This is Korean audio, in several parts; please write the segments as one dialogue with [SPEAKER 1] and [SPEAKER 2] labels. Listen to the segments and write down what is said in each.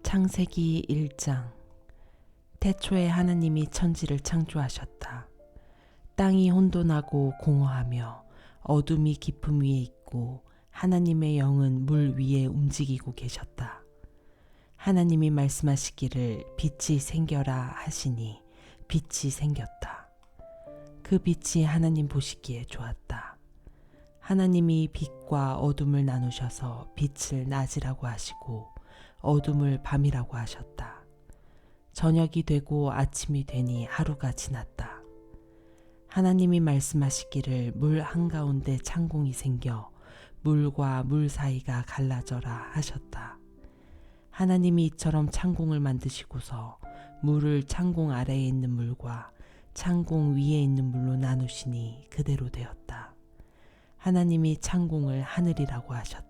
[SPEAKER 1] 창세기 1장. 태초에 하나님이 천지를 창조하셨다. 땅이 혼돈하고 공허하며 어둠이 깊음 위에 있고 하나님의 영은 물 위에 움직이고 계셨다. 하나님이 말씀하시기를 빛이 생겨라 하시니 빛이 생겼다. 그 빛이 하나님 보시기에 좋았다. 하나님이 빛과 어둠을 나누셔서 빛을 낮이라고 하시고 어둠을 밤이라고 하셨다. 저녁이 되고 아침이 되니 하루가 지났다. 하나님이 말씀하시기를 물 한가운데 창공이 생겨 물과 물 사이가 갈라져라 하셨다. 하나님이 이처럼 창공을 만드시고서 물을 창공 아래에 있는 물과 창공 위에 있는 물로 나누시니 그대로 되었다. 하나님이 창공을 하늘이라고 하셨다.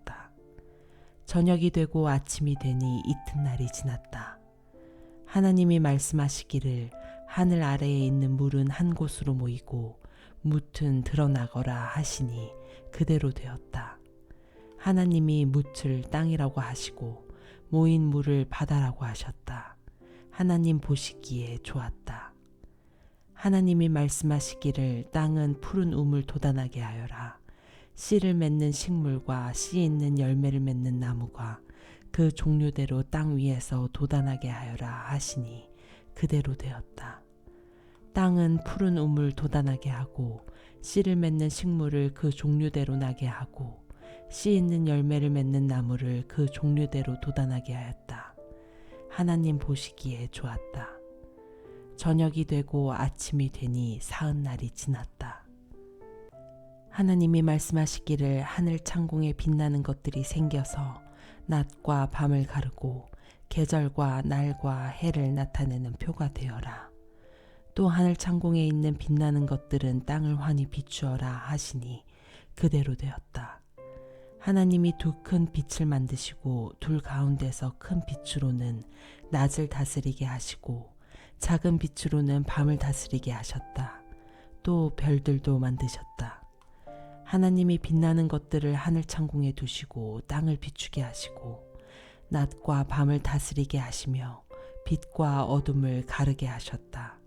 [SPEAKER 1] 저녁이 되고 아침이 되니 이튿날이 지났다. 하나님이 말씀하시기를 하늘 아래에 있는 물은 한 곳으로 모이고 뭇은 드러나거라 하시니 그대로 되었다. 하나님이 뭇을 땅이라고 하시고 모인 물을 바다라고 하셨다. 하나님 보시기에 좋았다. 하나님이 말씀하시기를 땅은 푸른 우물 돋아나게 하여라. 씨를 맺는 식물과 씨 있는 열매를 맺는 나무가 그 종류대로 땅 위에서 돋아나게 하여라 하시니 그대로 되었다. 땅은 푸른 우물 돋아나게 하고 씨를 맺는 식물을 그 종류대로 나게 하고 씨 있는 열매를 맺는 나무를 그 종류대로 돋아나게 하였다. 하나님 보시기에 좋았다. 저녁이 되고 아침이 되니 사흔날이 지났다. 하나님이 말씀하시기를 하늘 창공에 빛나는 것들이 생겨서 낮과 밤을 가르고 계절과 날과 해를 나타내는 표가 되어라. 또 하늘 창공에 있는 빛나는 것들은 땅을 환히 비추어라 하시니 그대로 되었다. 하나님이 두 큰 빛을 만드시고 둘 가운데서 큰 빛으로는 낮을 다스리게 하시고 작은 빛으로는 밤을 다스리게 하셨다. 또 별들도 만드셨다. 하나님이 빛나는 것들을 하늘 창공에 두시고 땅을 비추게 하시고 낮과 밤을 다스리게 하시며 빛과 어둠을 가르게 하셨다.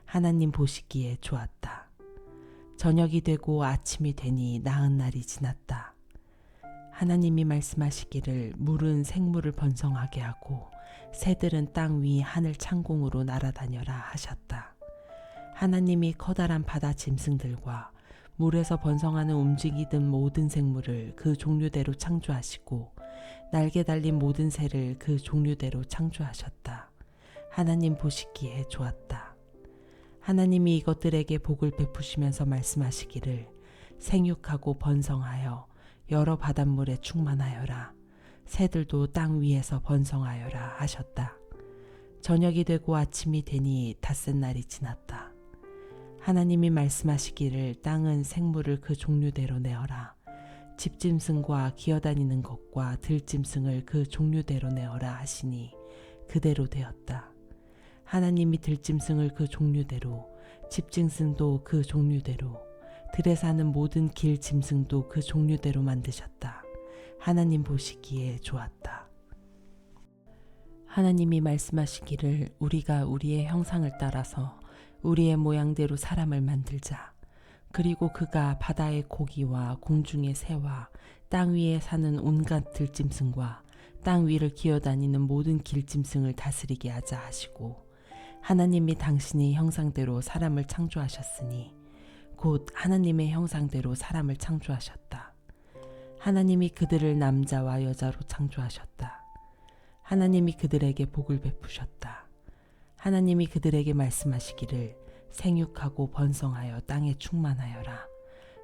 [SPEAKER 1] 하나님 보시기에 좋았다. 저녁이 되고 아침이 되니 나흔날이 지났다. 하나님이 말씀하시기를 물은 생물을 번성하게 하고 새들은 땅 위 하늘 창공으로 날아다녀라 하셨다. 하나님이 커다란 바다 짐승들과 물에서 번성하는 움직이던 모든 생물을 그 종류대로 창조하시고 날개 달린 모든 새를 그 종류대로 창조하셨다. 하나님 보시기에 좋았다. 하나님이 이것들에게 복을 베푸시면서 말씀하시기를 생육하고 번성하여 여러 바닷물에 충만하여라. 새들도 땅 위에서 번성하여라 하셨다. 저녁이 되고 아침이 되니 닷새 날이 지났다. 하나님이 말씀하시기를 땅은 생물을 그 종류대로 내어라. 집짐승과 기어다니는 것과 들짐승을 그 종류대로 내어라 하시니 그대로 되었다. 하나님이 들짐승을 그 종류대로, 집짐승도 그 종류대로, 들에 사는 모든 길 짐승도 그 종류대로 만드셨다. 하나님 보시기에 좋았다. 하나님이 말씀하시기를 우리가 우리의 형상을 따라서 우리의 모양대로 사람을 만들자. 그리고 그가 바다의 고기와 공중의 새와 땅 위에 사는 온갖 들짐승과 땅 위를 기어다니는 모든 길짐승을 다스리게 하자 하시고 하나님이 당신의 형상대로 사람을 창조하셨으니 곧 하나님의 형상대로 사람을 창조하셨다. 하나님이 그들을 남자와 여자로 창조하셨다. 하나님이 그들에게 복을 베푸셨다. 하나님이 그들에게 말씀하시기를 생육하고 번성하여 땅에 충만하여라.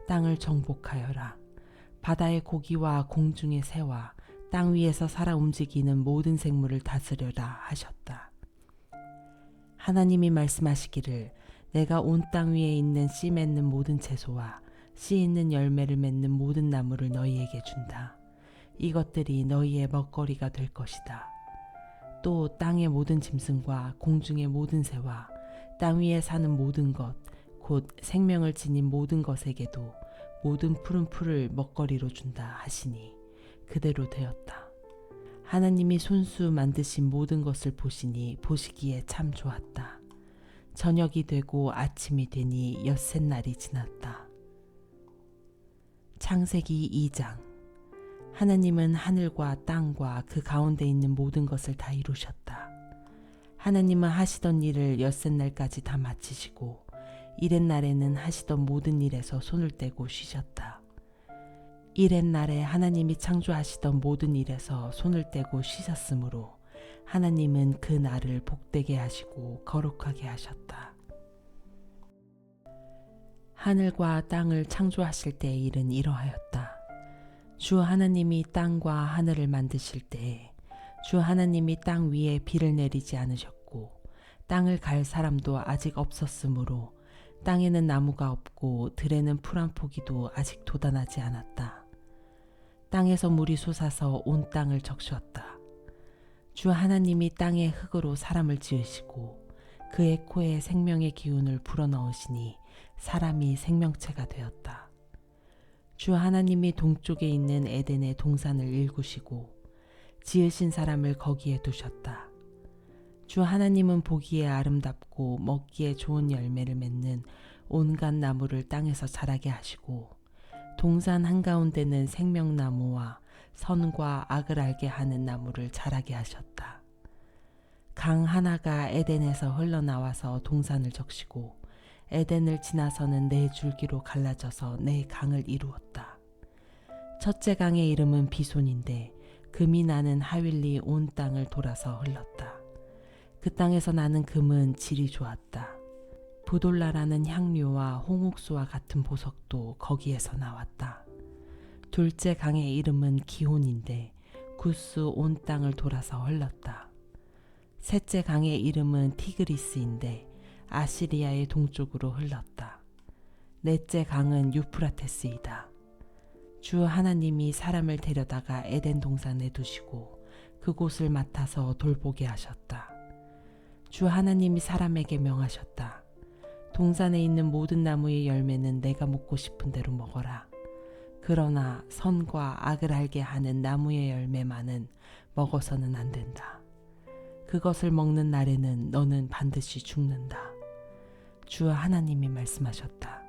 [SPEAKER 1] 땅을 정복하여라. 바다의 고기와 공중의 새와 땅 위에서 살아 움직이는 모든 생물을 다스려라 하셨다. 하나님이 말씀하시기를 내가 온 땅 위에 있는 씨 맺는 모든 채소와 씨 있는 열매를 맺는 모든 나무를 너희에게 준다. 이것들이 너희의 먹거리가 될 것이다. 또 땅의 모든 짐승과 공중의 모든 새와 땅 위에 사는 모든 것, 곧 생명을 지닌 모든 것에게도 모든 푸른 풀을 먹거리로 준다 하시니 그대로 되었다. 하나님이 손수 만드신 모든 것을 보시니 보시기에 참 좋았다. 저녁이 되고 아침이 되니 엿새 날이 지났다. 창세기 2장. 하나님은 하늘과 땅과 그 가운데 있는 모든 것을 다 이루셨다. 하나님은 하시던 일을 엿새 날까지 다 마치시고 이렛 날에는 하시던 모든 일에서 손을 떼고 쉬셨다. 이렛 날에 하나님이 창조하시던 모든 일에서 손을 떼고 쉬셨으므로 하나님은 그 날을 복되게 하시고 거룩하게 하셨다. 하늘과 땅을 창조하실 때의 일은 이러하였다. 주 하나님이 땅과 하늘을 만드실 때에 주 하나님이 땅 위에 비를 내리지 않으셨고 땅을 갈 사람도 아직 없었으므로 땅에는 나무가 없고 들에는 풀 한 포기도 아직 돋아나지 않았다. 땅에서 물이 솟아서 온 땅을 적셨다. 주 하나님이 땅의 흙으로 사람을 지으시고 그의 코에 생명의 기운을 불어넣으시니 사람이 생명체가 되었다. 주 하나님이 동쪽에 있는 에덴의 동산을 일구시고 지으신 사람을 거기에 두셨다. 주 하나님은 보기에 아름답고 먹기에 좋은 열매를 맺는 온갖 나무를 땅에서 자라게 하시고 동산 한가운데는 생명나무와 선과 악을 알게 하는 나무를 자라게 하셨다. 강 하나가 에덴에서 흘러나와서 동산을 적시고 에덴을 지나서는 네 줄기로 갈라져서 네 강을 이루었다. 첫째 강의 이름은 비손인데 금이 나는 하윌리 온 땅을 돌아서 흘렀다. 그 땅에서 나는 금은 질이 좋았다. 부돌라라는 향료와 홍옥수와 같은 보석도 거기에서 나왔다. 둘째 강의 이름은 기혼인데 구스 온 땅을 돌아서 흘렀다. 셋째 강의 이름은 티그리스인데 아시리아의 동쪽으로 흘렀다. 넷째 강은 유프라테스이다. 주 하나님이 사람을 데려다가 에덴 동산에 두시고 그곳을 맡아서 돌보게 하셨다. 주 하나님이 사람에게 명하셨다. 동산에 있는 모든 나무의 열매는 내가 먹고 싶은 대로 먹어라. 그러나 선과 악을 알게 하는 나무의 열매만은 먹어서는 안 된다. 그것을 먹는 날에는 너는 반드시 죽는다. 주 하나님이 말씀하셨다.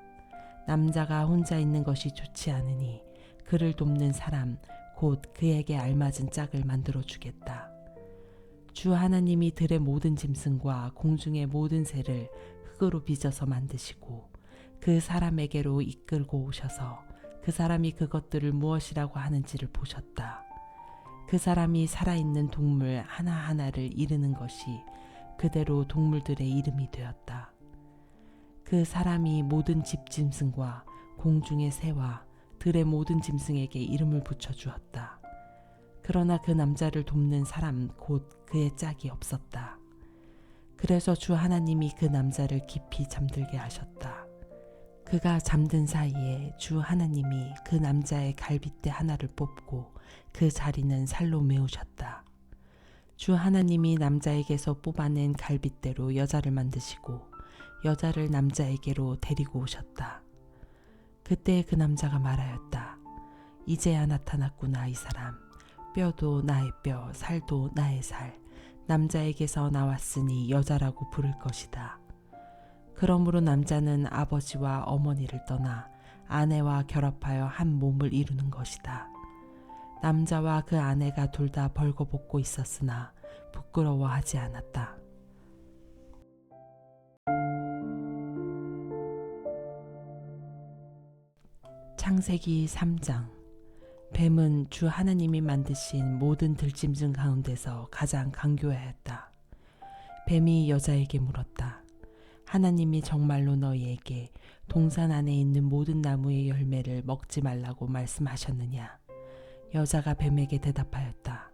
[SPEAKER 1] 남자가 혼자 있는 것이 좋지 않으니 그를 돕는 사람 곧 그에게 알맞은 짝을 만들어 주겠다. 주 하나님이 들의 모든 짐승과 공중의 모든 새를 흙으로 빚어서 만드시고 그 사람에게로 이끌고 오셔서 그 사람이 그것들을 무엇이라고 하는지를 보셨다. 그 사람이 살아있는 동물 하나하나를 이르는 것이 그대로 동물들의 이름이 되었다. 그 사람이 모든 집짐승과 공중의 새와 들의 모든 짐승에게 이름을 붙여주었다. 그러나 그 남자를 돕는 사람 곧 그의 짝이 없었다. 그래서 주 하나님이 그 남자를 깊이 잠들게 하셨다. 그가 잠든 사이에 주 하나님이 그 남자의 갈빗대 하나를 뽑고 그 자리는 살로 메우셨다. 주 하나님이 남자에게서 뽑아낸 갈빗대로 여자를 만드시고 여자를 남자에게로 데리고 오셨다. 그때 그 남자가 말하였다. 이제야 나타났구나 이 사람. 뼈도 나의 뼈, 살도 나의 살. 남자에게서 나왔으니 여자라고 부를 것이다. 그러므로 남자는 아버지와 어머니를 떠나 아내와 결합하여 한 몸을 이루는 것이다. 남자와 그 아내가 둘 다 벌거벗고 있었으나 부끄러워하지 않았다. 창세기 3장. 뱀은 주 하나님이 만드신 모든 들짐승 가운데서 가장 강교하였다. 뱀이 여자에게 물었다. 하나님이 정말로 너희에게 동산 안에 있는 모든 나무의 열매를 먹지 말라고 말씀하셨느냐? 여자가 뱀에게 대답하였다.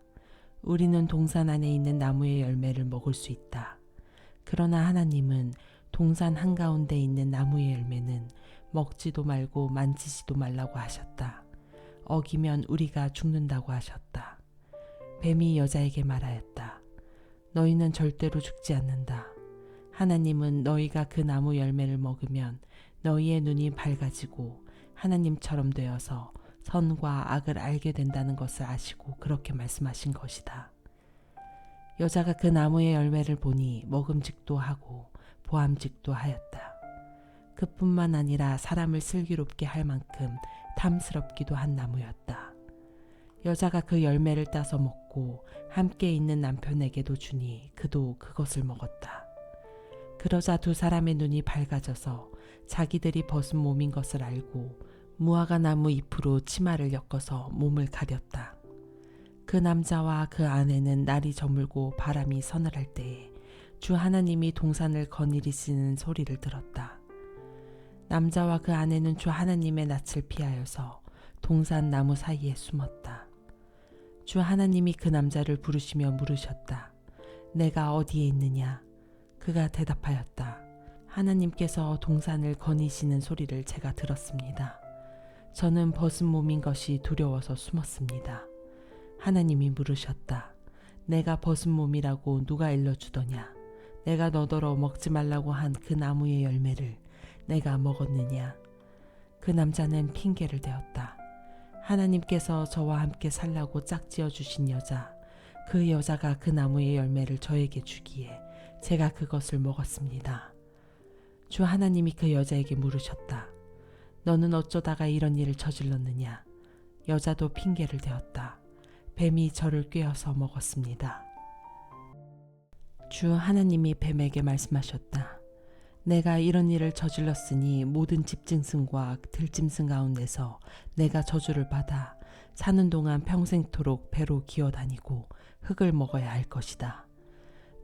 [SPEAKER 1] 우리는 동산 안에 있는 나무의 열매를 먹을 수 있다. 그러나 하나님은 동산 한가운데 있는 나무의 열매는 먹지도 말고 만지지도 말라고 하셨다. 어기면 우리가 죽는다고 하셨다. 뱀이 여자에게 말하였다. 너희는 절대로 죽지 않는다. 하나님은 너희가 그 나무 열매를 먹으면 너희의 눈이 밝아지고 하나님처럼 되어서 선과 악을 알게 된다는 것을 아시고 그렇게 말씀하신 것이다. 여자가 그 나무의 열매를 보니 먹음직도 하고 보암직도 하였다. 그뿐만 아니라 사람을 슬기롭게 할 만큼 탐스럽기도 한 나무였다. 여자가 그 열매를 따서 먹고 함께 있는 남편에게도 주니 그도 그것을 먹었다. 그러자 두 사람의 눈이 밝아져서 자기들이 벗은 몸인 것을 알고 무화과 나무 잎으로 치마를 엮어서 몸을 가렸다. 그 남자와 그 아내는 날이 저물고 바람이 서늘할 때에 주 하나님이 동산을 거느리시는 소리를 들었다. 남자와 그 아내는 주 하나님의 낯을 피하여서 동산 나무 사이에 숨었다. 주 하나님이 그 남자를 부르시며 물으셨다. 내가 어디에 있느냐? 그가 대답하였다. 하나님께서 동산을 거니시는 소리를 제가 들었습니다. 저는 벗은 몸인 것이 두려워서 숨었습니다. 하나님이 물으셨다. 내가 벗은 몸이라고 누가 일러주더냐? 내가 너더러 먹지 말라고 한 그 나무의 열매를 내가 먹었느냐? 그 남자는 핑계를 대었다. 하나님께서 저와 함께 살라고 짝지어 주신 여자, 그 여자가 그 나무의 열매를 저에게 주기에 제가 그것을 먹었습니다. 주 하나님이 그 여자에게 물으셨다. 너는 어쩌다가 이런 일을 저질렀느냐? 여자도 핑계를 대었다. 뱀이 저를 꿰어서 먹었습니다. 주 하나님이 뱀에게 말씀하셨다. 내가 이런 일을 저질렀으니 모든 집짐승과 들짐승 가운데서 내가 저주를 받아 사는 동안 평생토록 배로 기어다니고 흙을 먹어야 할 것이다.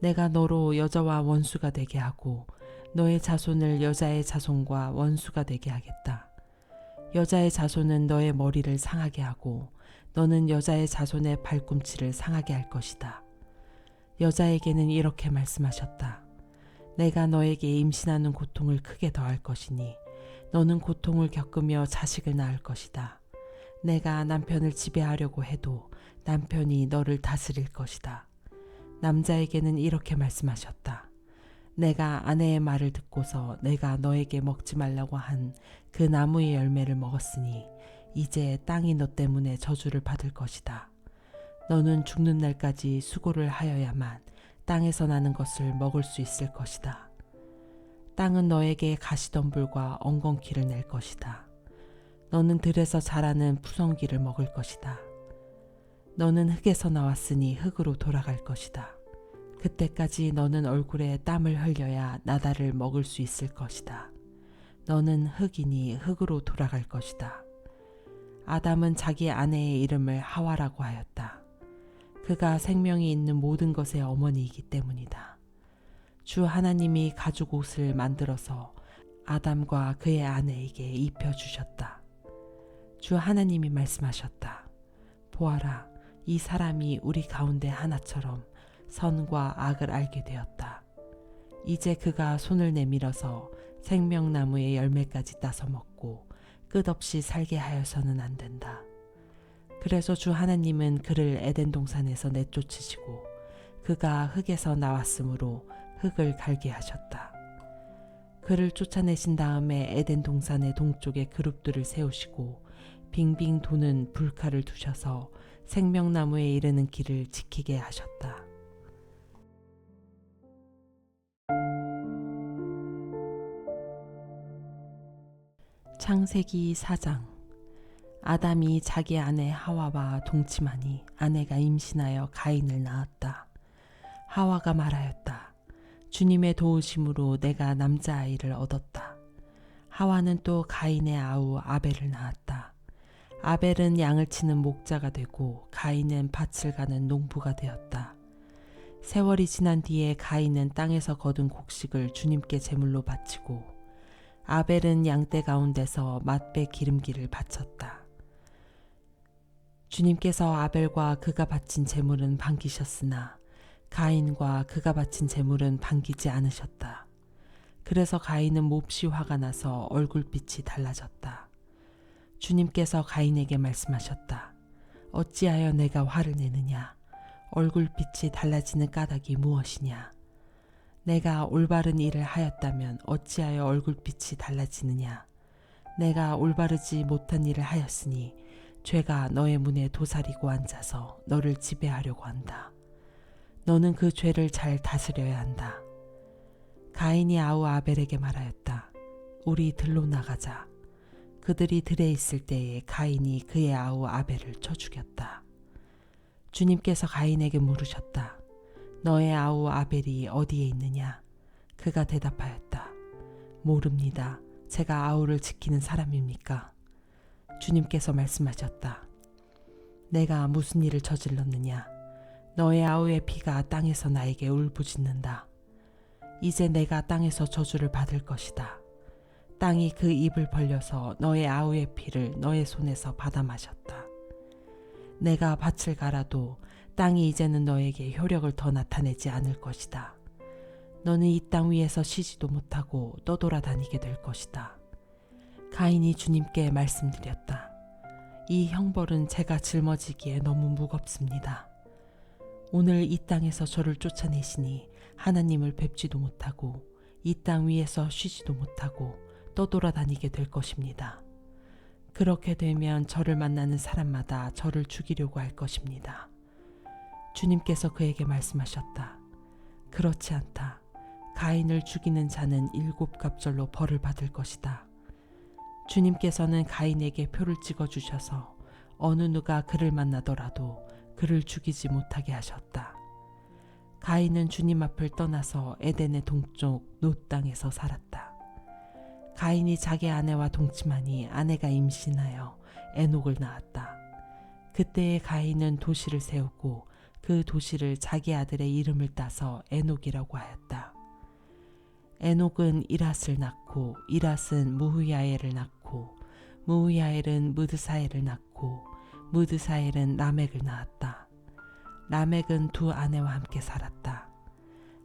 [SPEAKER 1] 내가 너로 여자와 원수가 되게 하고 너의 자손을 여자의 자손과 원수가 되게 하겠다. 여자의 자손은 너의 머리를 상하게 하고 너는 여자의 자손의 발꿈치를 상하게 할 것이다. 여자에게는 이렇게 말씀하셨다. 내가 너에게 임신하는 고통을 크게 더할 것이니 너는 고통을 겪으며 자식을 낳을 것이다. 내가 남편을 지배하려고 해도 남편이 너를 다스릴 것이다. 남자에게는 이렇게 말씀하셨다. 내가 아내의 말을 듣고서 내가 너에게 먹지 말라고 한 그 나무의 열매를 먹었으니 이제 땅이 너 때문에 저주를 받을 것이다. 너는 죽는 날까지 수고를 하여야만 땅에서 나는 것을 먹을 수 있을 것이다. 땅은 너에게 가시덤불과 엉겅퀴를 낼 것이다. 너는 들에서 자라는 푸성귀를 먹을 것이다. 너는 흙에서 나왔으니 흙으로 돌아갈 것이다. 그때까지 너는 얼굴에 땀을 흘려야 나다를 먹을 수 있을 것이다. 너는 흙이니 흙으로 돌아갈 것이다. 아담은 자기 아내의 이름을 하와라고 하였다. 그가 생명이 있는 모든 것의 어머니이기 때문이다. 주 하나님이 가죽 옷을 만들어서 아담과 그의 아내에게 입혀주셨다. 주 하나님이 말씀하셨다. 보아라, 이 사람이 우리 가운데 하나처럼 선과 악을 알게 되었다. 이제 그가 손을 내밀어서 생명나무의 열매까지 따서 먹고 끝없이 살게 하여서는 안 된다. 그래서 주 하나님은 그를 에덴 동산에서 내쫓으시고 그가 흙에서 나왔으므로 흙을 갈게 하셨다. 그를 쫓아내신 다음에 에덴 동산의 동쪽에 그룹들을 세우시고 빙빙 도는 불칼을 두셔서 생명나무에 이르는 길을 지키게 하셨다. 창세기 4장. 아담이 자기 아내 하와와 동침하니 아내가 임신하여 가인을 낳았다. 하와가 말하였다. 주님의 도우심으로 내가 남자아이를 얻었다. 하와는 또 가인의 아우 아벨을 낳았다. 아벨은 양을 치는 목자가 되고 가인은 밭을 가는 농부가 되었다. 세월이 지난 뒤에 가인은 땅에서 거둔 곡식을 주님께 제물로 바치고 아벨은 양떼 가운데서 맛배 기름기를 바쳤다. 주님께서 아벨과 그가 바친 제물은 반기셨으나 가인과 그가 바친 제물은 반기지 않으셨다. 그래서 가인은 몹시 화가 나서 얼굴빛이 달라졌다. 주님께서 가인에게 말씀하셨다. 어찌하여 내가 화를 내느냐? 얼굴빛이 달라지는 까닭이 무엇이냐? 내가 올바른 일을 하였다면 어찌하여 얼굴빛이 달라지느냐? 내가 올바르지 못한 일을 하였으니 죄가 너의 문에 도사리고 앉아서 너를 지배하려고 한다. 너는 그 죄를 잘 다스려야 한다. 가인이 아우 아벨에게 말하였다. 우리 들로 나가자. 그들이 들에 있을 때에 가인이 그의 아우 아벨을 쳐 죽였다. 주님께서 가인에게 물으셨다. 너의 아우 아벨이 어디에 있느냐? 그가 대답하였다. 모릅니다. 제가 아우를 지키는 사람입니까? 주님께서 말씀하셨다. 내가 무슨 일을 저질렀느냐? 너의 아우의 피가 땅에서 나에게 울부짖는다. 이제 내가 땅에서 저주를 받을 것이다. 땅이 그 입을 벌려서 너의 아우의 피를 너의 손에서 받아 마셨다. 내가 밭을 갈아도 땅이 이제는 너에게 효력을 더 나타내지 않을 것이다. 너는 이 땅 위에서 쉬지도 못하고 떠돌아다니게 될 것이다. 가인이 주님께 말씀드렸다. 이 형벌은 제가 짊어지기에 너무 무겁습니다. 오늘 이 땅에서 저를 쫓아내시니 하나님을 뵙지도 못하고 이 땅 위에서 쉬지도 못하고 떠돌아다니게 될 것입니다. 그렇게 되면 저를 만나는 사람마다 저를 죽이려고 할 것입니다. 주님께서 그에게 말씀하셨다. 그렇지 않다. 가인을 죽이는 자는 7갑절로 벌을 받을 것이다. 주님께서는 가인에게 표를 찍어주셔서 어느 누가 그를 만나더라도 그를 죽이지 못하게 하셨다. 가인은 주님 앞을 떠나서 에덴의 동쪽 놋 땅에서 살았다. 가인이 자기 아내와 동침하니 아내가 임신하여 에녹을 낳았다. 그때에 가인은 도시를 세우고 그 도시를 자기 아들의 이름을 따서 에녹이라고 하였다. 에녹은 이랏을 낳고 이랏은 무후야엘을 낳고 무후야엘은 무드사엘을 낳고 무드사엘은 라멕을 낳았다. 라멕은 두 아내와 함께 살았다.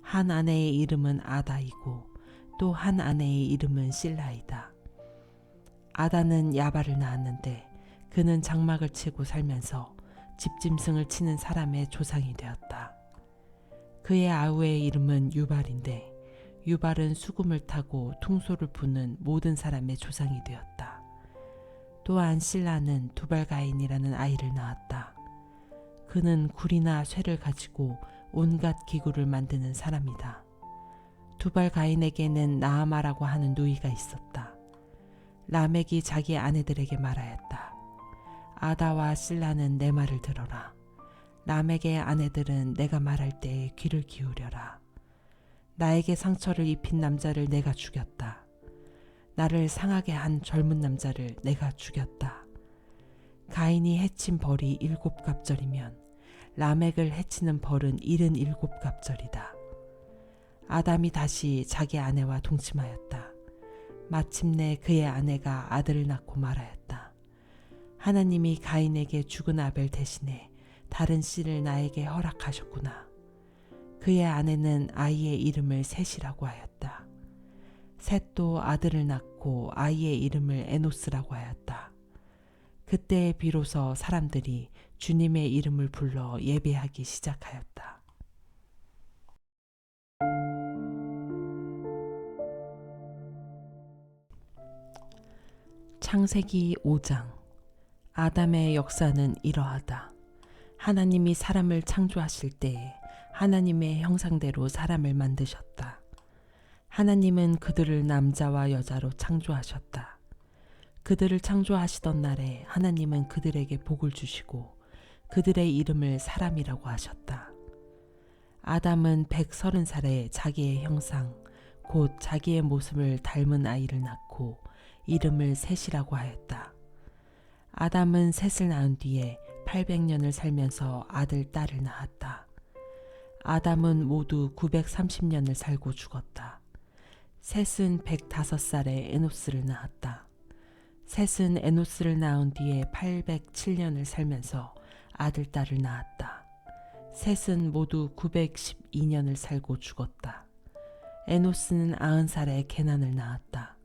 [SPEAKER 1] 한 아내의 이름은 아다이고 또 한 아내의 이름은 실라이다. 아다는 야발을 낳았는데 그는 장막을 치고 살면서 집짐승을 치는 사람의 조상이 되었다. 그의 아우의 이름은 유발인데 유발은 수금을 타고 퉁소를 부는 모든 사람의 조상이 되었다. 또한 실라는 두발가인이라는 아이를 낳았다. 그는 굴이나 쇠를 가지고 온갖 기구를 만드는 사람이다. 두발가인에게는 나아마라고 하는 누이가 있었다. 라멕이 자기 아내들에게 말하였다. 아다와 실라는 내 말을 들어라. 라멕의 아내들은 내가 말할 때에 귀를 기울여라. 나에게 상처를 입힌 남자를 내가 죽였다. 나를 상하게 한 젊은 남자를 내가 죽였다. 가인이 해친 벌이 7갑절이면 라멕을 해치는 벌은 77갑절이다. 아담이 다시 자기 아내와 동침하였다. 마침내 그의 아내가 아들을 낳고 말하였다. 하나님이 가인에게 죽은 아벨 대신에 다른 씨를 나에게 허락하셨구나. 그의 아내는 아이의 이름을 셋이라고 하였다. 셋도 아들을 낳고 아이의 이름을 에노스라고 하였다. 그때 비로소 사람들이 주님의 이름을 불러 예배하기 시작하였다. 창세기 5장. 아담의 역사는 이러하다. 하나님이 사람을 창조하실 때에 하나님의 형상대로 사람을 만드셨다. 하나님은 그들을 남자와 여자로 창조하셨다. 그들을 창조하시던 날에 하나님은 그들에게 복을 주시고 그들의 이름을 사람이라고 하셨다. 아담은 130살에 자기의 형상, 곧 자기의 모습을 닮은 아이를 낳고 이름을 셋이라고 하였다. 아담은 셋을 낳은 뒤에 800년을 살면서 아들, 딸을 낳았다. 아담은 모두 930년을 살고 죽었다. 셋은 105살에 에노스를 낳았다. 셋은 에노스를 낳은 뒤에 807년을 살면서 아들, 딸을 낳았다. 셋은 모두 912년을 살고 죽었다. 에노스는 90살에 게난을 낳았다.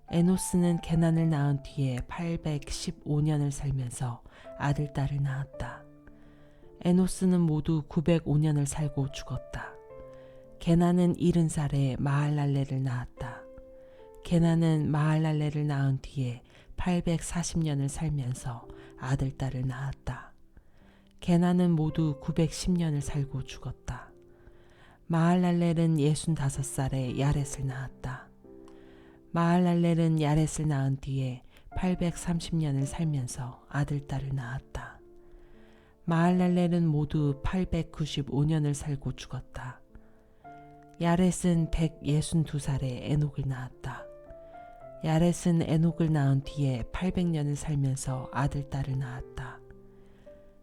[SPEAKER 1] 에노스는 게난을 낳은 뒤에 815년을 살면서 아들, 딸을 낳았다. 에노스는 모두 905년을 살고 죽었다. 게난은 70살에 마할랄레를 낳았다. 게난은 마할랄레를 낳은 뒤에 840년을 살면서 아들, 딸을 낳았다. 게나는 모두 910년을 살고 죽었다. 마할랄렐은 65살에 야렛을 낳았다. 마할랄렐은 야렛을 낳은 뒤에 830년을 살면서 아들, 딸을 낳았다. 마할랄렐은 모두 895년을 살고 죽었다. 야렛은 162살에 에녹을 낳았다. 야렛은 에녹을 낳은 뒤에 800년을 살면서 아들, 딸을 낳았다.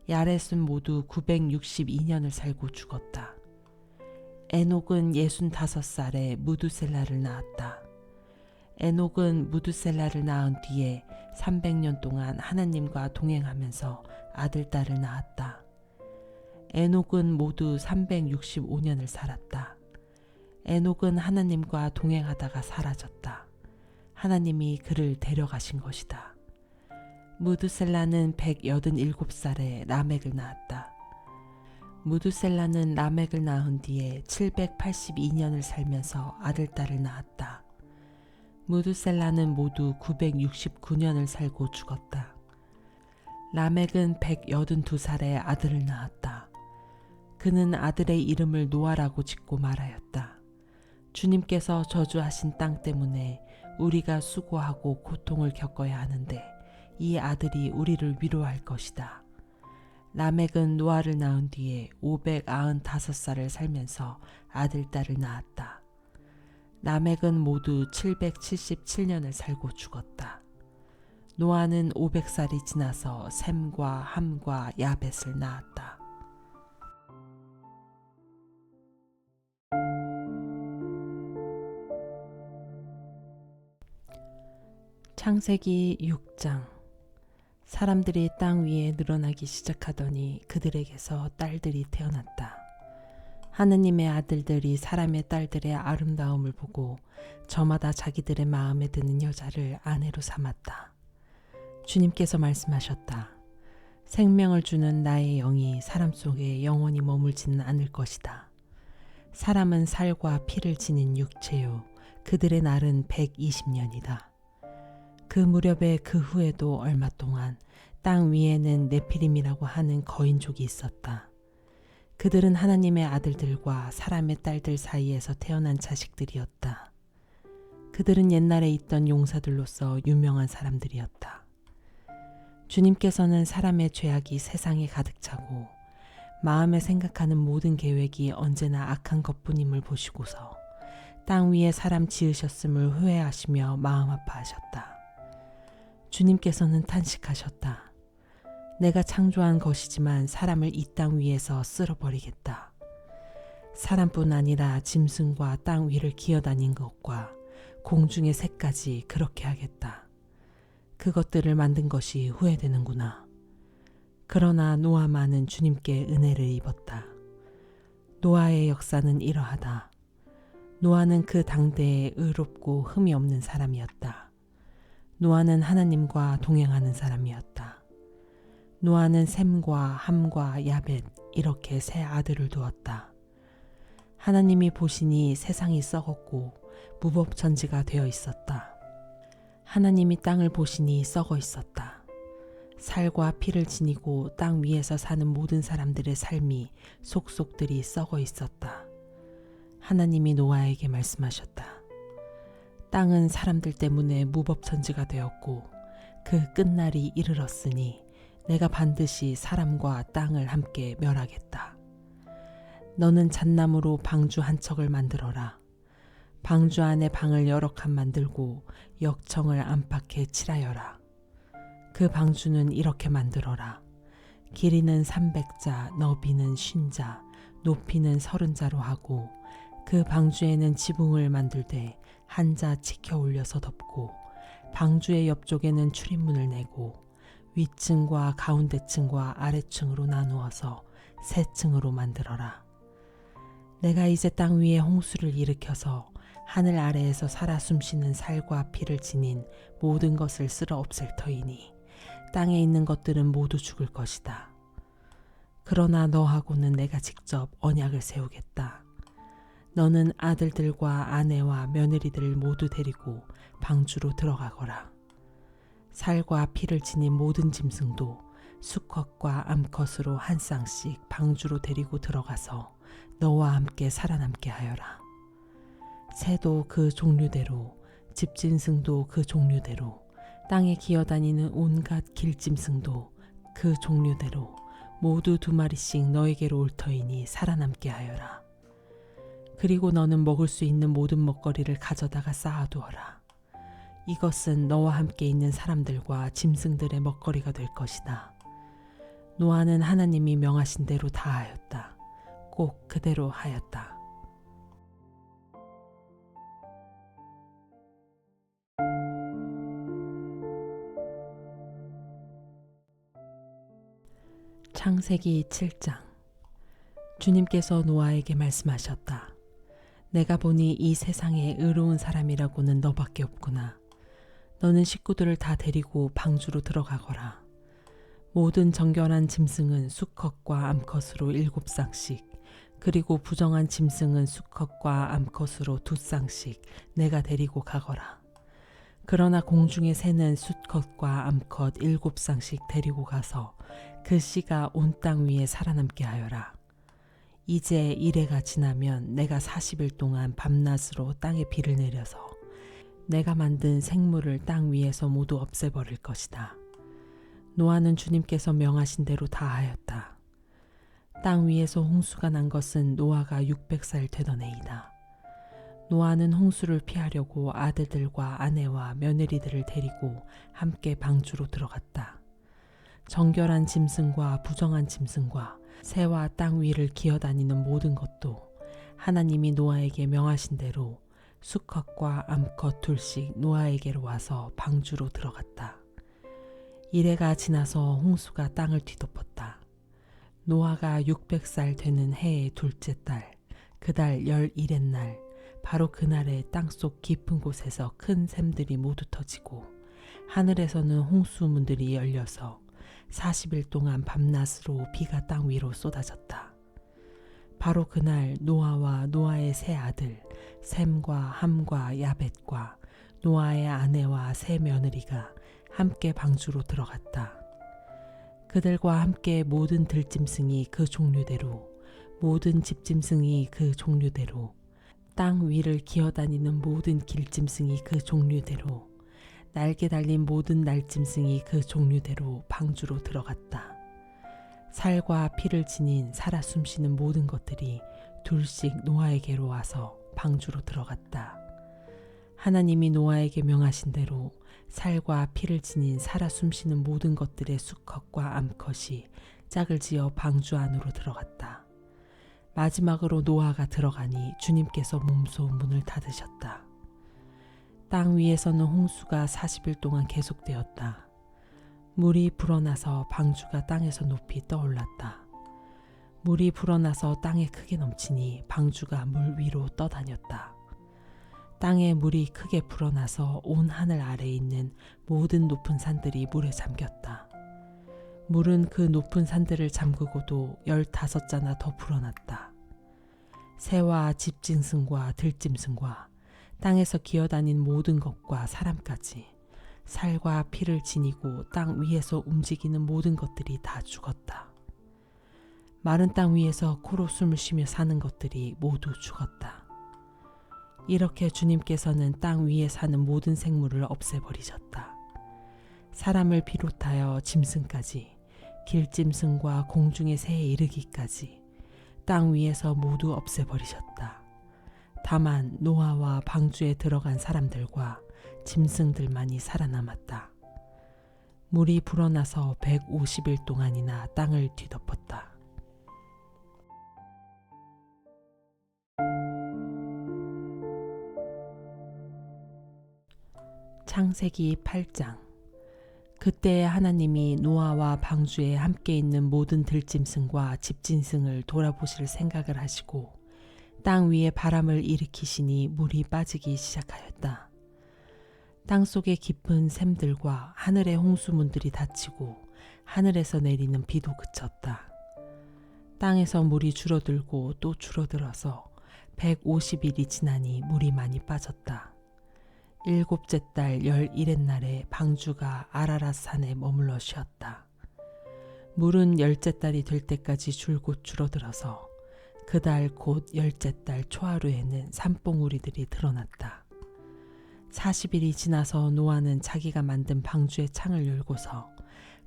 [SPEAKER 1] 야렛은 모두 962년을 살고 죽었다. 에녹은 65살에 무두셀라를 낳았다. 에녹은 무두셀라를 낳은 뒤에 300년 동안 하나님과 동행하면서 아들, 딸을 낳았다. 에녹은 모두 365년을 살았다. 에녹은 하나님과 동행하다가 사라졌다. 하나님이 그를 데려가신 것이다. 무두셀라는 187살에 라멕을 낳았다. 무두셀라는 라멕을 낳은 뒤에 782년을 살면서 아들, 딸을 낳았다. 무두셀라는 모두 969년을 살고 죽었다. 라멕은 182살에 아들을 낳았다. 그는 아들의 이름을 노아라고 짓고 말하였다. 주님께서 저주하신 땅 때문에 우리가 수고하고 고통을 겪어야 하는데 이 아들이 우리를 위로할 것이다. 라멕은 노아를 낳은 뒤에 595살을 살면서 아들, 딸을 낳았다. 라멕은 모두 777년을 살고 죽었다. 노아는 500살이 지나서 셈과 함과 야벳을 낳았다. 창세기 6장. 사람들이 땅 위에 늘어나기 시작하더니 그들에게서 딸들이 태어났다. 하느님의 아들들이 사람의 딸들의 아름다움을 보고 저마다 자기들의 마음에 드는 여자를 아내로 삼았다. 주님께서 말씀하셨다. 생명을 주는 나의 영이 사람 속에 영원히 머물지는 않을 것이다. 사람은 살과 피를 지닌 육체요. 그들의 날은 120년이다. 그 무렵에 그 후에도 얼마 동안 땅 위에는 네피림이라고 하는 거인족이 있었다. 그들은 하나님의 아들들과 사람의 딸들 사이에서 태어난 자식들이었다. 그들은 옛날에 있던 용사들로서 유명한 사람들이었다. 주님께서는 사람의 죄악이 세상에 가득 차고 마음에 생각하는 모든 계획이 언제나 악한 것뿐임을 보시고서 땅 위에 사람 지으셨음을 후회하시며 마음 아파하셨다. 주님께서는 탄식하셨다. 내가 창조한 것이지만 사람을 이 땅 위에서 쓸어버리겠다. 사람뿐 아니라 짐승과 땅 위를 기어다닌 것과 공중의 새까지 그렇게 하겠다. 그것들을 만든 것이 후회되는구나. 그러나 노아만은 주님께 은혜를 입었다. 노아의 역사는 이러하다. 노아는 그 당대에 의롭고 흠이 없는 사람이었다. 노아는 하나님과 동행하는 사람이었다. 노아는 셈과 함과 야벳 이렇게 세 아들을 두었다. 하나님이 보시니 세상이 썩었고 무법천지가 되어 있었다. 하나님이 땅을 보시니 썩어 있었다. 살과 피를 지니고 땅 위에서 사는 모든 사람들의 삶이 속속들이 썩어 있었다. 하나님이 노아에게 말씀하셨다. 땅은 사람들 때문에 무법천지가 되었고 그 끝날이 이르렀으니 내가 반드시 사람과 땅을 함께 멸하겠다. 너는 잣나무로 방주 한 척을 만들어라. 방주 안에 방을 여러 칸 만들고 역청을 안팎에 칠하여라. 그 방주는 이렇게 만들어라. 길이는 300자, 너비는 50자, 높이는 30자로 하고 그 방주에는 지붕을 만들되 한 자 치켜 올려서 덮고 방주의 옆쪽에는 출입문을 내고 윗층과 가운데층과 아래층으로 나누어서 세 층으로 만들어라. 내가 이제 땅 위에 홍수를 일으켜서 하늘 아래에서 살아 숨쉬는 살과 피를 지닌 모든 것을 쓸어 없앨 터이니 땅에 있는 것들은 모두 죽을 것이다. 그러나 너하고는 내가 직접 언약을 세우겠다. 너는 아들들과 아내와 며느리들을 모두 데리고 방주로 들어가거라. 살과 피를 지닌 모든 짐승도 수컷과 암컷으로 한 쌍씩 방주로 데리고 들어가서 너와 함께 살아남게 하여라. 새도 그 종류대로, 집짐승도 그 종류대로, 땅에 기어다니는 온갖 길짐승도 그 종류대로 모두 2마리씩 너에게로 올 터이니 살아남게 하여라. 그리고 너는 먹을 수 있는 모든 먹거리를 가져다가 쌓아두어라. 이것은 너와 함께 있는 사람들과 짐승들의 먹거리가 될 것이다. 노아는 하나님이 명하신 대로 다 하였다. 꼭 그대로 하였다. 창세기 7장. 주님께서 노아에게 말씀하셨다. 내가 보니 이 세상에 의로운 사람이라고는 너밖에 없구나. 너는 식구들을 다 데리고 방주로 들어가거라. 모든 정결한 짐승은 수컷과 암컷으로 7쌍씩, 그리고 부정한 짐승은 수컷과 암컷으로 2쌍씩 내가 데리고 가거라. 그러나 공중의 새는 수컷과 암컷 7쌍씩 데리고 가서 그 씨가 온 땅 위에 살아남게 하여라. 이제 이래가 지나면 내가 40일 동안 밤낮으로 땅에 비를 내려서 내가 만든 생물을 땅 위에서 모두 없애버릴 것이다. 노아는 주님께서 명하신 대로 다 하였다. 땅 위에서 홍수가 난 것은 노아가 600살 되던 해이다. 노아는 홍수를 피하려고 아들들과 아내와 며느리들을 데리고 함께 방주로 들어갔다. 정결한 짐승과 부정한 짐승과 새와 땅 위를 기어다니는 모든 것도 하나님이 노아에게 명하신 대로 수컷과 암컷 2씩 노아에게로 와서 방주로 들어갔다. 이래가 지나서 홍수가 땅을 뒤덮었다. 노아가 600살 되는 해의 둘째 달, 그달 11의 날, 바로 그날에 땅속 깊은 곳에서 큰 샘들이 모두 터지고 하늘에서는 홍수문들이 열려서 40일 동안 밤낮으로 비가 땅 위로 쏟아졌다. 바로 그날 노아와 노아의 세 아들 셈과 함과 야벳과 노아의 아내와 세 며느리가 함께 방주로 들어갔다. 그들과 함께 모든 들짐승이 그 종류대로, 모든 집짐승이 그 종류대로, 땅 위를 기어다니는 모든 길짐승이 그 종류대로, 날개 달린 모든 날짐승이 그 종류대로 방주로 들어갔다. 살과 피를 지닌 살아 숨쉬는 모든 것들이 2씩 노아에게로 와서 방주로 들어갔다. 하나님이 노아에게 명하신 대로 살과 피를 지닌 살아 숨쉬는 모든 것들의 수컷과 암컷이 짝을 지어 방주 안으로 들어갔다. 마지막으로 노아가 들어가니 주님께서 몸소 문을 닫으셨다. 땅 위에서는 홍수가 40일 동안 계속되었다. 물이 불어나서 방주가 땅에서 높이 떠올랐다. 물이 불어나서 땅에 크게 넘치니 방주가 물 위로 떠다녔다. 땅에 물이 크게 불어나서 온 하늘 아래에 있는 모든 높은 산들이 물에 잠겼다. 물은 그 높은 산들을 잠그고도 15자나 더 불어났다. 새와 집짐승과 들짐승과 땅에서 기어다닌 모든 것과 사람까지 살과 피를 지니고 땅 위에서 움직이는 모든 것들이 다 죽었다. 마른 땅 위에서 코로 숨을 쉬며 사는 것들이 모두 죽었다. 이렇게 주님께서는 땅 위에 사는 모든 생물을 없애버리셨다. 사람을 비롯하여 짐승까지, 길짐승과 공중의 새에 이르기까지 땅 위에서 모두 없애버리셨다. 다만 노아와 방주에 들어간 사람들과 짐승들만이 살아남았다. 물이 불어나서 150일 동안이나 땅을 뒤덮었다. 창세기 8장. 그때 하나님이 노아와 방주에 함께 있는 모든 들짐승과 집짐승을 돌아보실 생각을 하시고 땅 위에 바람을 일으키시니 물이 빠지기 시작하였다. 땅 속의 깊은 샘들과 하늘의 홍수문들이 닫히고 하늘에서 내리는 비도 그쳤다. 땅에서 물이 줄어들고 또 줄어들어서 150일이 지나니 물이 많이 빠졌다. 일곱째 달 11의 방주가 아라랏 산에 머물러 쉬었다. 물은 10째 달이 될 때까지 줄곧 줄어들어서 그달 곧 10째 달 초하루에는 산봉우리들이 드러났다. 40일이 지나서 노아는 자기가 만든 방주의 창을 열고서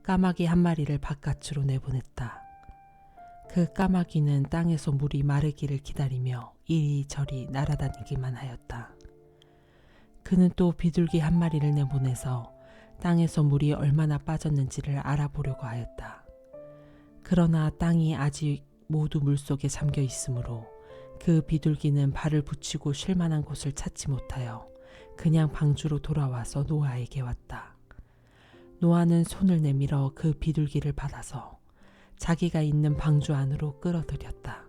[SPEAKER 1] 까마귀 한 마리를 바깥으로 내보냈다. 그 까마귀는 땅에서 물이 마르기를 기다리며 이리저리 날아다니기만 하였다. 그는 또 비둘기 한 마리를 내보내서 땅에서 물이 얼마나 빠졌는지를 알아보려고 하였다. 그러나 땅이 아직 모두 물속에 잠겨 있으므로 그 비둘기는 발을 붙이고 쉴 만한 곳을 찾지 못하여 그냥 방주로 돌아와서 노아에게 왔다. 노아는 손을 내밀어 그 비둘기를 받아서 자기가 있는 방주 안으로 끌어들였다.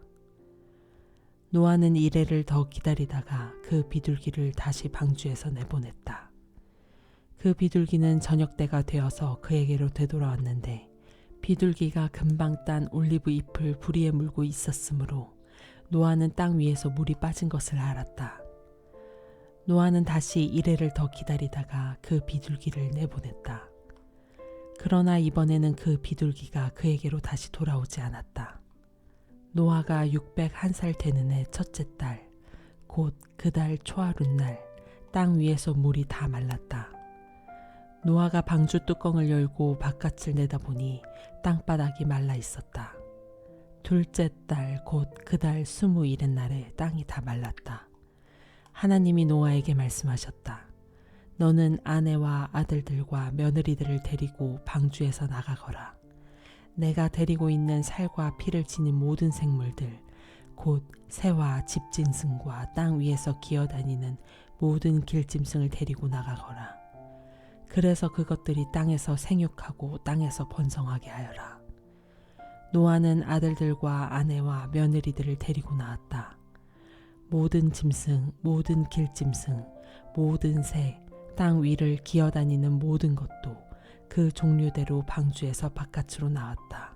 [SPEAKER 1] 노아는 이래를 더 기다리다가 그 비둘기를 다시 방주에서 내보냈다. 그 비둘기는 저녁 때가 되어서 그에게로 되돌아왔는데 비둘기가 금방 딴 올리브 잎을 부리에 물고 있었으므로 노아는 땅 위에서 물이 빠진 것을 알았다. 노아는 다시 이래를 더 기다리다가 그 비둘기를 내보냈다. 그러나 이번에는 그 비둘기가 그에게로 다시 돌아오지 않았다. 노아가 601살 되는 해 첫째 달, 곧 그 달 초하룻날 땅 위에서 물이 다 말랐다. 노아가 방주 뚜껑을 열고 바깥을 내다보니 땅바닥이 말라 있었다. 둘째 달, 곧 그 달 21의 날에 땅이 다 말랐다. 하나님이 노아에게 말씀하셨다. 너는 아내와 아들들과 며느리들을 데리고 방주에서 나가거라. 내가 데리고 있는 살과 피를 지닌 모든 생물들, 곧 새와 집짐승과 땅 위에서 기어다니는 모든 길짐승을 데리고 나가거라. 그래서 그것들이 땅에서 생육하고 땅에서 번성하게 하여라. 노아는 아들들과 아내와 며느리들을 데리고 나왔다. 모든 짐승, 모든 길짐승, 모든 새, 땅 위를 기어다니는 모든 것도 그 종류대로 방주에서 바깥으로 나왔다.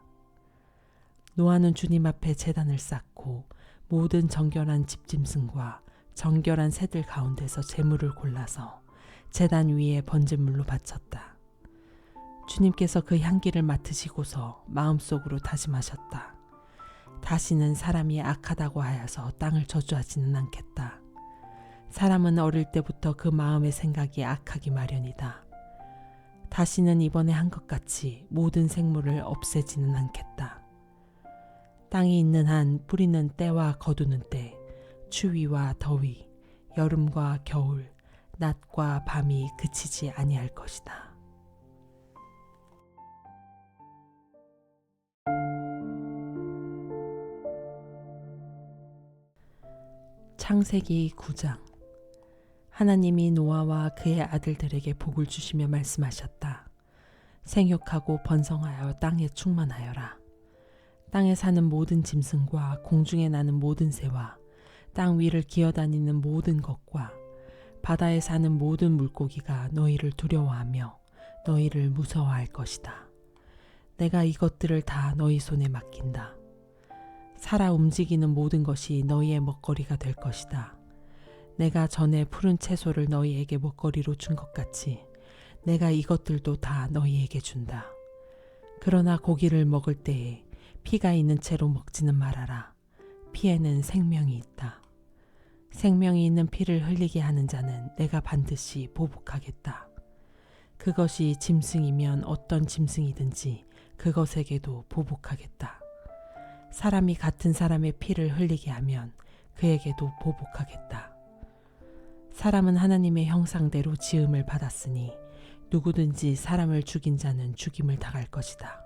[SPEAKER 1] 노아는 주님 앞에 제단을 쌓고 모든 정결한 집짐승과 정결한 새들 가운데서 제물을 골라서 제단 위에 번제물로 바쳤다. 주님께서 그 향기를 맡으시고서 마음속으로 다짐하셨다. 다시는 사람이 악하다고 하여서 땅을 저주하지는 않겠다. 사람은 어릴 때부터 그 마음의 생각이 악하기 마련이다. 다시는 이번에 한 것 같이 모든 생물을 없애지는 않겠다. 땅이 있는 한 뿌리는 때와 거두는 때, 추위와 더위, 여름과 겨울, 낮과 밤이 그치지 아니할 것이다. 창세기 9장. 하나님이 노아와 그의 아들들에게 복을 주시며 말씀하셨다. 생육하고 번성하여 땅에 충만하여라. 땅에 사는 모든 짐승과 공중에 나는 모든 새와 땅 위를 기어다니는 모든 것과 바다에 사는 모든 물고기가 너희를 두려워하며 너희를 무서워할 것이다. 내가 이것들을 다 너희 손에 맡긴다. 살아 움직이는 모든 것이 너희의 먹거리가 될 것이다. 내가 전에 푸른 채소를 너희에게 먹거리로 준 것 같이 내가 이것들도 다 너희에게 준다. 그러나 고기를 먹을 때에 피가 있는 채로 먹지는 말아라. 피에는 생명이 있다. 생명이 있는 피를 흘리게 하는 자는 내가 반드시 보복하겠다. 그것이 짐승이면 어떤 짐승이든지 그것에게도 보복하겠다. 사람이 같은 사람의 피를 흘리게 하면 그에게도 보복하겠다. 사람은 하나님의 형상대로 지음을 받았으니 누구든지 사람을 죽인 자는 죽임을 당할 것이다.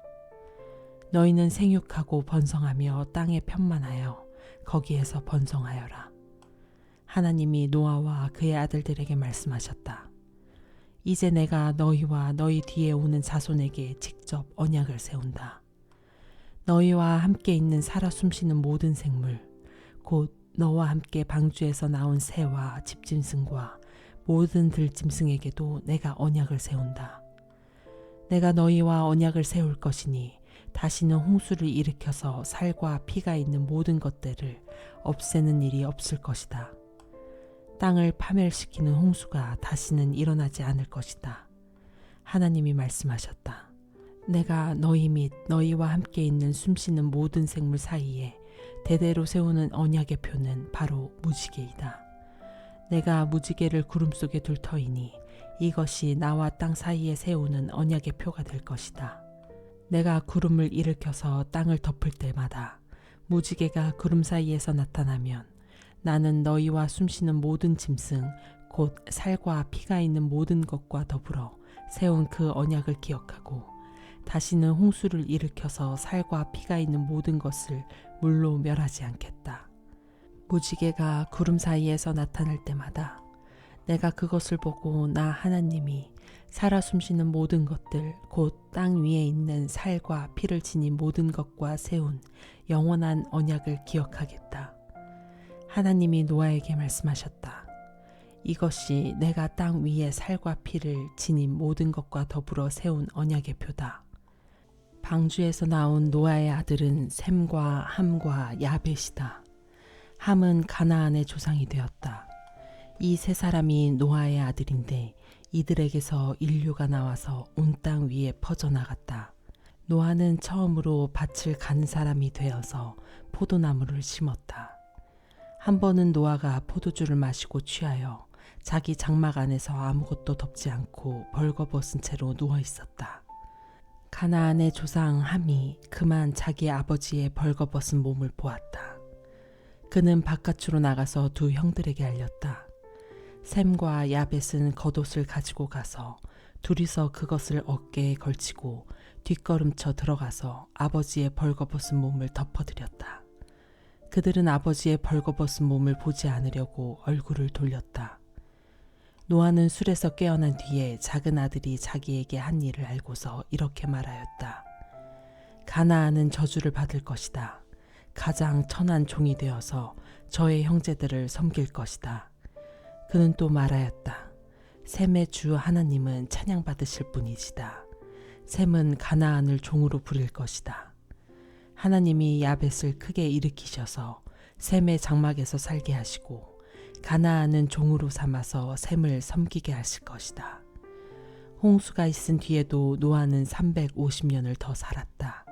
[SPEAKER 1] 너희는 생육하고 번성하며 땅에 편만하여 거기에서 번성하여라. 하나님이 노아와 그의 아들들에게 말씀하셨다. 이제 내가 너희와 너희 뒤에 오는 자손에게 직접 언약을 세운다. 너희와 함께 있는 살아 숨쉬는 모든 생물, 곧 너와 함께 방주에서 나온 새와 집짐승과 모든 들짐승에게도 내가 언약을 세운다. 내가 너희와 언약을 세울 것이니 다시는 홍수를 일으켜서 살과 피가 있는 모든 것들을 없애는 일이 없을 것이다. 땅을 파멸시키는 홍수가 다시는 일어나지 않을 것이다. 하나님이 말씀하셨다. 내가 너희 및 너희와 함께 있는 숨쉬는 모든 생물 사이에 대대로 세우는 언약의 표는 바로 무지개이다. 내가 무지개를 구름 속에 둘 터이니 이것이 나와 땅 사이에 세우는 언약의 표가 될 것이다. 내가 구름을 일으켜서 땅을 덮을 때마다 무지개가 구름 사이에서 나타나면 나는 너희와 숨쉬는 모든 짐승 곧 살과 피가 있는 모든 것과 더불어 세운 그 언약을 기억하고 다시는 홍수를 일으켜서 살과 피가 있는 모든 것을 물로 멸하지 않겠다. 무지개가 구름 사이에서 나타날 때마다 내가 그것을 보고 나 하나님이 살아 숨쉬는 모든 것들 곧 땅 위에 있는 살과 피를 지닌 모든 것과 세운 영원한 언약을 기억하겠다. 하나님이 노아에게 말씀하셨다. 이것이 내가 땅 위에 살과 피를 지닌 모든 것과 더불어 세운 언약의 표다. 방주에서 나온 노아의 아들은 셈과 함과 야벳이다. 함은 가나안의 조상이 되었다. 이 세 사람이 노아의 아들인데 이들에게서 인류가 나와서 온 땅 위에 퍼져나갔다. 노아는 처음으로 밭을 가는 사람이 되어서 포도나무를 심었다. 한 번은 노아가 포도주를 마시고 취하여 자기 장막 안에서 아무것도 덮지 않고 벌거벗은 채로 누워 있었다. 가나안의 조상 함이 그만 자기 아버지의 벌거벗은 몸을 보았다. 그는 바깥으로 나가서 두 형들에게 알렸다. 셈과 야벳은 겉옷을 가지고 가서 둘이서 그것을 어깨에 걸치고 뒷걸음쳐 들어가서 아버지의 벌거벗은 몸을 덮어드렸다. 그들은 아버지의 벌거벗은 몸을 보지 않으려고 얼굴을 돌렸다. 노아는 술에서 깨어난 뒤에 작은 아들이 자기에게 한 일을 알고서 이렇게 말하였다. 가나안은 저주를 받을 것이다. 가장 천한 종이 되어서 저의 형제들을 섬길 것이다. 그는 또 말하였다. 셈의 주 하나님은 찬양받으실 분이시다. 셈은 가나안을 종으로 부릴 것이다. 하나님이 야벳을 크게 일으키셔서 셈의 장막에서 살게 하시고 가나안은 종으로 삼아서 셈을 섬기게 하실 것이다. 홍수가 있은 뒤에도 노아는 350년을 더 살았다.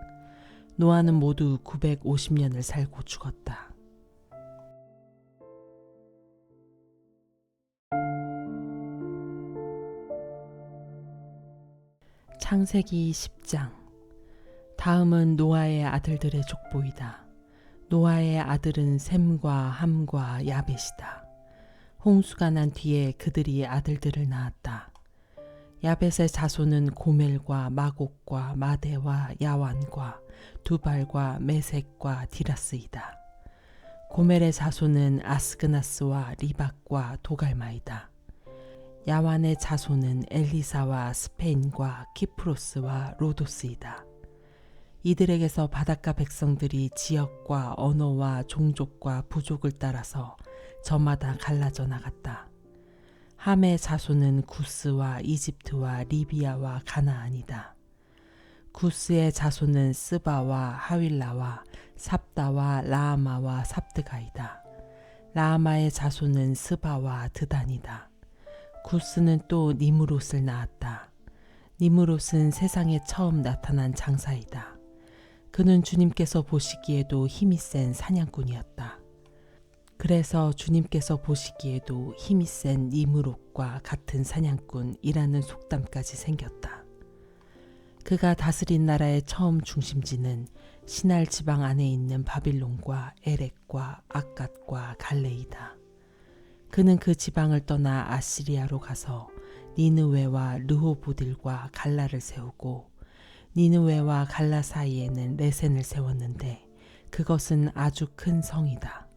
[SPEAKER 1] 노아는 모두 950년을 살고 죽었다. 창세기 10장. 다음은 노아의 아들들의 족보이다. 노아의 아들은 셈과 함과 야벳이다. 홍수가 난 뒤에 그들이 아들들을 낳았다. 야벳의 자손은 고멜과 마곡과 마대와 야완과 두발과 메색과 디라스이다. 고멜의 자손은 아스그나스와 리박과 도갈마이다. 야완의 자손은 엘리사와 스페인과 키프로스와 로도스이다. 이들에게서 바닷가 백성들이 지역과 언어와 종족과 부족을 따라서 저마다 갈라져 나갔다. 함의 자손은 구스와 이집트와 리비아와 가나안이다. 구스의 자손은 스바와 하윌라와 삽다와 라아마와 삽드가이다. 라아마의 자손은 스바와 드단이다. 구스는 또 니무롯을 낳았다. 니무롯은 세상에 처음 나타난 장사이다. 그는 주님께서 보시기에도 힘이 센 사냥꾼이었다. 그래서 주님께서 보시기에도 힘이 센 니무롯과 같은 사냥꾼이라는 속담까지 생겼다. 그가 다스린 나라의 처음 중심지는 시날 지방 안에 있는 바빌론과 에렉과 악갓과 갈레이다. 그는 그 지방을 떠나 아시리아로 가서 니느웨와 르호보딜과 갈라를 세우고 니느웨와 갈라 사이에는 레센을 세웠는데 그것은 아주 큰 성이다.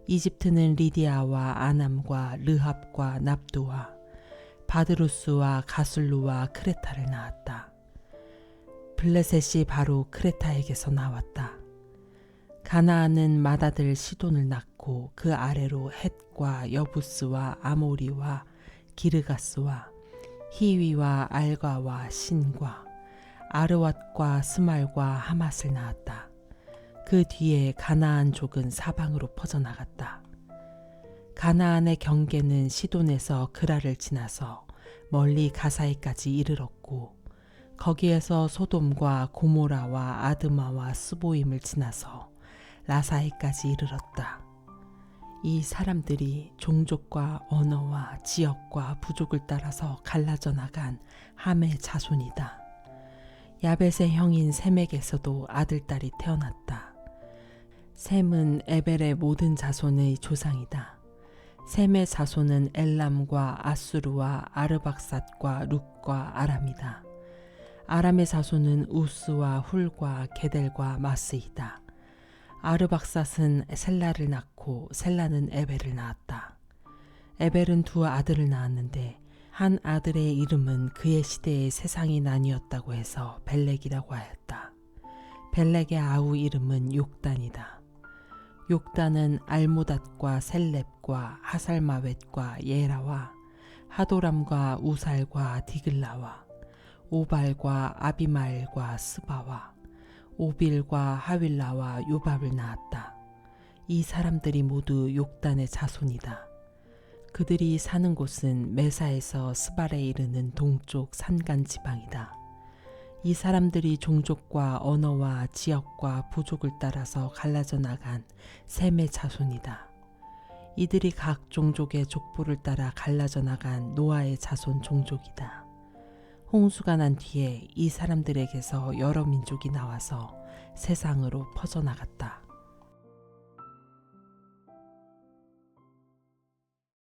[SPEAKER 1] 이집트는 리디아와 아남과 르합과 납도와 바드루스와 가술루와 크레타를 낳았다. 블레셋이 바로 크레타에게서 나왔다. 가나안은 맏아들 시돈을 낳고 그 아래로 헷과 여부스와 아모리와 기르가스와 히위와 알과와 신과 아르왓과 스말과 하맛을 낳았다. 그 뒤에 가나안족은 사방으로 퍼져나갔다. 가나안의 경계는 시돈에서 그라를 지나서 멀리 가사에까지 이르렀고 거기에서 소돔과 고모라와 아드마와 스보임을 지나서 라사에까지 이르렀다. 이 사람들이 종족과 언어와 지역과 부족을 따라서 갈라져 나간 함의 자손이다. 야벳의 형인 셈에게서도 아들딸이 태어났다. 셈은 에벨의 모든 자손의 조상이다. 셈의 자손은 엘람과 아수르와 아르박삿과 룻과 아람이다. 아람의 자손은 우스와 훌과 게델과 마스이다. 아르박삿은 셀라를 낳고 셀라는 에벨을 낳았다. 에벨은 두 아들을 낳았는데 한 아들의 이름은 그의 시대에 세상이 나뉘었다고 해서 벨렉이라고 하였다. 벨렉의 아우 이름은 욕단이다. 욕단은 알모닷과 셀렙과 하살마웻과 예라와 하도람과 우살과 디글라와 오발과 아비마엘과 스바와 오빌과 하윌라와 요밥을 낳았다. 이 사람들이 모두 욕단의 자손이다. 그들이 사는 곳은 메사에서 스발에 이르는 동쪽 산간 지방이다. 이 사람들이 종족과 언어와 지역과 부족을 따라서 갈라져 나간 셈의 자손이다. 이들이 각 종족의 족보를 따라 갈라져 나간 노아의 자손 종족이다. 홍수가 난 뒤에 이 사람들에게서 여러 민족이 나와서 세상으로 퍼져나갔다.